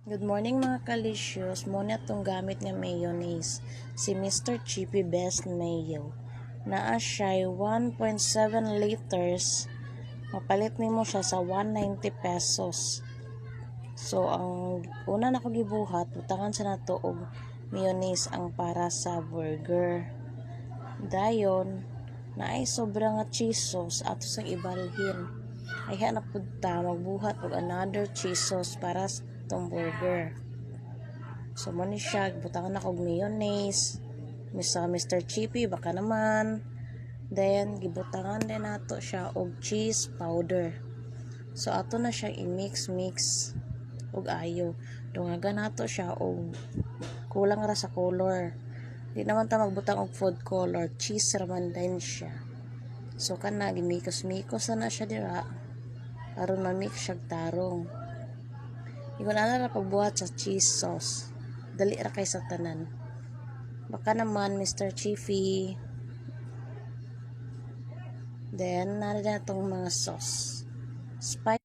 Good morning mga kalicious. Muna itong gamit nga mayonnaise. Si Mr. Chippy Best Mayo. Naa siya 1.7 liters. Mapalit nimo siya sa 190 pesos. So, ang una na ko gibuhat, butangan sa nato og mayonnaise ang para sa burger. Dayon, naay sobra nga cheese sauce ato sa ibalhin. Ay hanap pud ta magbuhat og another cheese sauce para sa tong burger. So, mo ni siya, butangan na og mayonnaise. Mr. Chippy, baka naman. Then, gibutangan din nato siya og cheese powder. So, ato na siya i-mix og ayo. Dungagan nato siya og kulang ra sa color. Di naman ta magbutang og food color. Cheese raman din siya. So, kana, gimikos-mikos na siya dira. Aron ma-mix siya tarong. Igon ana ra pagbuhat sa cheese sauce. Dali ra kay sa tanan. Baka naman Mr. Chippy. Then, nara na itong mga sauce. Spice